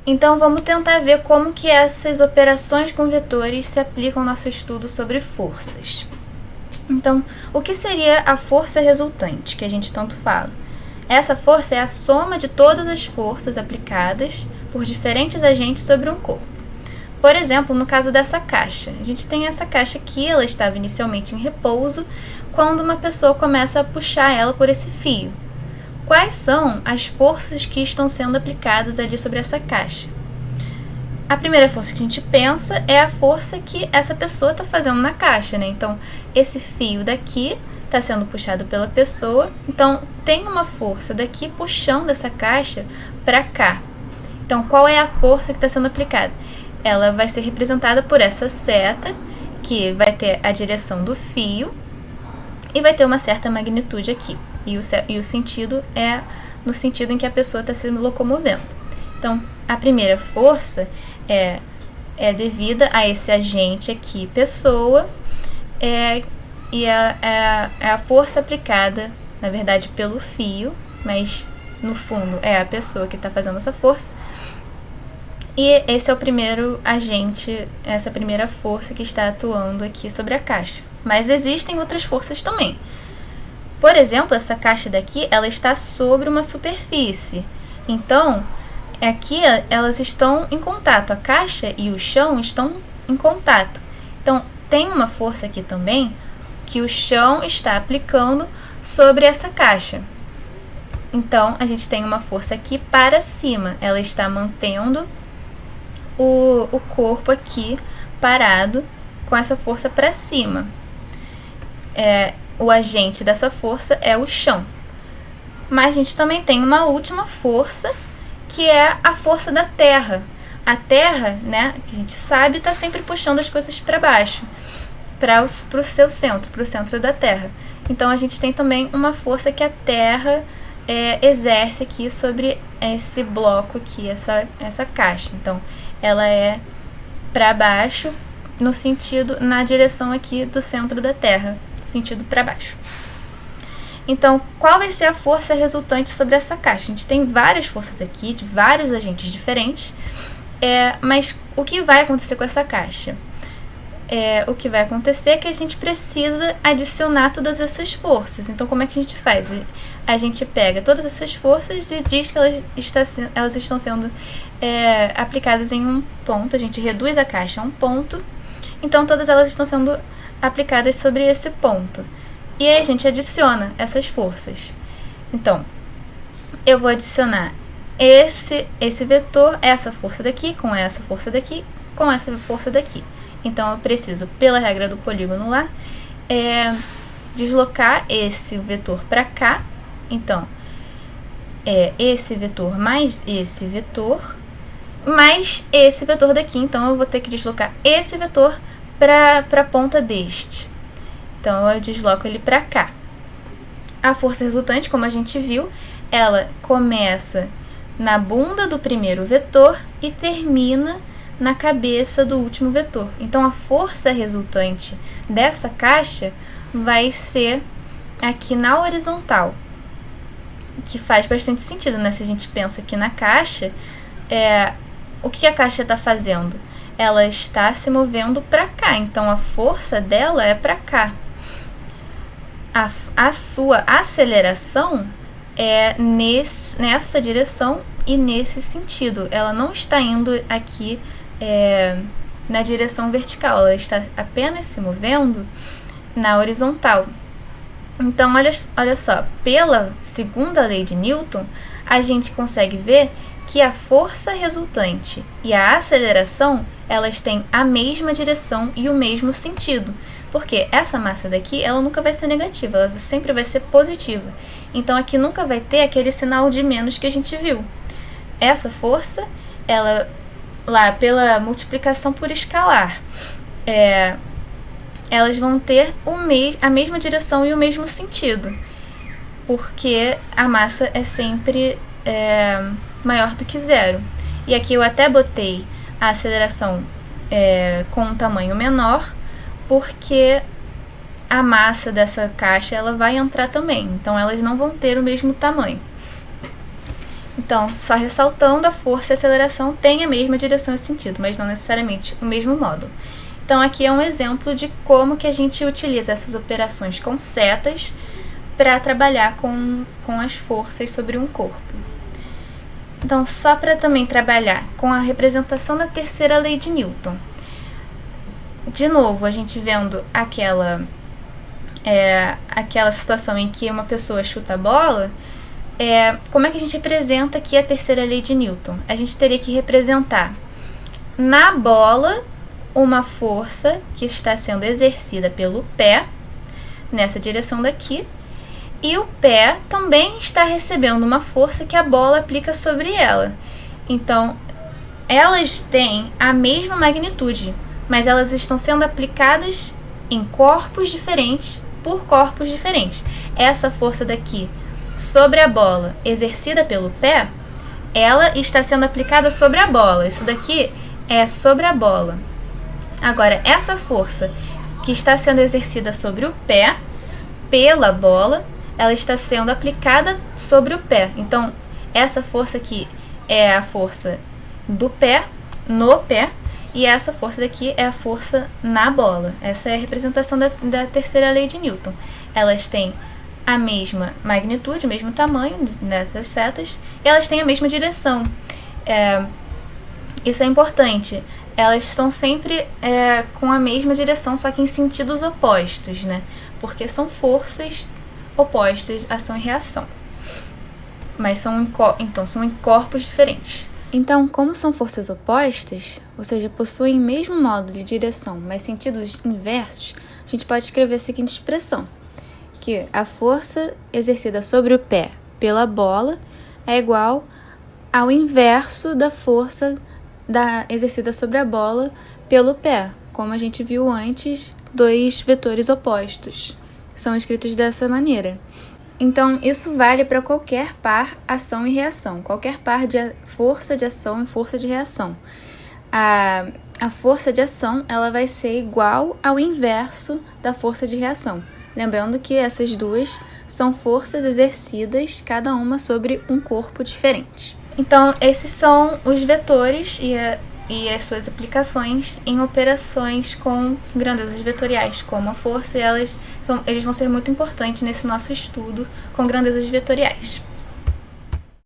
Então vamos tentar ver como que essas operações com vetores se aplicam ao nosso estudo sobre forças. Então, o que seria a força resultante, que a gente tanto fala? Essa força é a soma de todas as forças aplicadas por diferentes agentes sobre um corpo. Por exemplo, no caso dessa caixa, a gente tem essa caixa aqui, ela estava inicialmente em repouso, quando uma pessoa começa a puxar ela por esse fio. Quais são as forças que estão sendo aplicadas ali sobre essa caixa? A primeira força que a gente pensa é a força que essa pessoa está fazendo na caixa, né? Então, esse fio daqui está sendo puxado pela pessoa, então tem uma força daqui puxando essa caixa para cá. Então, qual é a força que está sendo aplicada? Ela vai ser representada por essa seta, que vai ter a direção do fio e vai ter uma certa magnitude aqui. E o sentido é no sentido em que a pessoa está se locomovendo. Então, a primeira força é devida a esse agente aqui, pessoa, e é a força aplicada, na verdade, pelo fio, mas no fundo é a pessoa que está fazendo essa força. E esse é o primeiro agente, essa primeira força que está atuando aqui sobre a caixa. Mas existem outras forças também. Por exemplo, essa caixa daqui, ela está sobre uma superfície. Então, aqui elas estão em contato. A caixa e o chão estão em contato. Então, tem uma força aqui também que o chão está aplicando sobre essa caixa. Então, a gente tem uma força aqui para cima. Ela está mantendo o corpo aqui parado com essa força para cima. O agente dessa força é o chão. Mas a gente também tem uma última força, que é a força da Terra. A Terra, né, que a gente sabe, está sempre puxando as coisas para baixo, para o seu centro, para o centro da Terra. Então a gente tem também uma força que a Terra exerce aqui sobre esse bloco aqui, essa caixa. Então ela é para baixo na direção aqui do centro da Terra, sentido para baixo. Então, qual vai ser a força resultante sobre essa caixa? A gente tem várias forças aqui, de vários agentes diferentes, mas o que vai acontecer com essa caixa? O que vai acontecer é que a gente precisa adicionar todas essas forças. Então, como é que a gente faz? A gente pega todas essas forças e diz que elas estão sendo aplicadas em um ponto. A gente reduz a caixa a um ponto. Então, todas elas estão sendo aplicadas sobre esse ponto. E aí a gente adiciona essas forças. Então, eu vou adicionar esse vetor, essa força daqui, com essa força daqui, com essa força daqui. Então, eu preciso, pela regra do polígono lá, deslocar esse vetor para cá. Então, esse vetor mais esse vetor daqui. Então, eu vou ter que deslocar esse vetor para a ponta deste. Então, eu desloco ele para cá. A força resultante, como a gente viu, ela começa na bunda do primeiro vetor e termina na cabeça do último vetor. Então, a força resultante dessa caixa vai ser aqui na horizontal, que faz bastante sentido, né? Se a gente pensa aqui na caixa, o que a caixa está fazendo? Ela está se movendo para cá, então a força dela é para cá. A sua aceleração é nessa direção e nesse sentido. Ela não está indo aqui na direção vertical, ela está apenas se movendo na horizontal. Então, olha só, pela segunda lei de Newton, a gente consegue ver que a força resultante e a aceleração, elas têm a mesma direção e o mesmo sentido. Porque essa massa daqui, ela nunca vai ser negativa, ela sempre vai ser positiva. Então, aqui nunca vai ter aquele sinal de menos que a gente viu. Essa força, ela, lá pela multiplicação por escalar, elas vão ter a mesma direção e o mesmo sentido. Porque a massa é sempre maior do que zero. E aqui eu até botei a aceleração com um tamanho menor, porque a massa dessa caixa ela vai entrar também. Então, elas não vão ter o mesmo tamanho. Então, só ressaltando, a força e a aceleração têm a mesma direção e sentido, mas não necessariamente o mesmo módulo. Então, aqui é um exemplo de como que a gente utiliza essas operações com setas para trabalhar com as forças sobre um corpo. Então, só para também trabalhar com a representação da terceira lei de Newton. De novo, a gente vendo aquela situação em que uma pessoa chuta a bola, como é que a gente representa aqui a terceira lei de Newton? A gente teria que representar na bola uma força que está sendo exercida pelo pé, nessa direção daqui, e o pé também está recebendo uma força que a bola aplica sobre ela. Então, elas têm a mesma magnitude, mas elas estão sendo aplicadas em corpos diferentes por corpos diferentes. Essa força daqui sobre a bola exercida pelo pé, ela está sendo aplicada sobre a bola. Isso daqui é sobre a bola. Agora, essa força que está sendo exercida sobre o pé pela bola, ela está sendo aplicada sobre o pé. Então, essa força aqui é a força do pé, no pé, e essa força daqui é a força na bola. Essa é a representação da terceira lei de Newton. Elas têm a mesma magnitude, o mesmo tamanho nessas setas, e elas têm a mesma direção. Isso é importante. Elas estão sempre com a mesma direção, só que em sentidos opostos, né? Porque são forças opostas, ação e reação. Mas são em corpos diferentes. Então, como são forças opostas, ou seja, possuem o mesmo modo de direção, mas sentidos inversos, a gente pode escrever a seguinte expressão, que a força exercida sobre o pé pela bola é igual ao inverso da força exercida sobre a bola pelo pé. Como a gente viu antes, dois vetores opostos são escritos dessa maneira. Então, isso vale para qualquer par ação e reação, qualquer par de força de ação e força de reação. A força de ação ela vai ser igual ao inverso da força de reação. Lembrando que essas duas são forças exercidas, cada uma sobre um corpo diferente. Então, esses são os vetores e as suas aplicações em operações com grandezas vetoriais, como a força, e eles vão ser muito importantes nesse nosso estudo com grandezas vetoriais.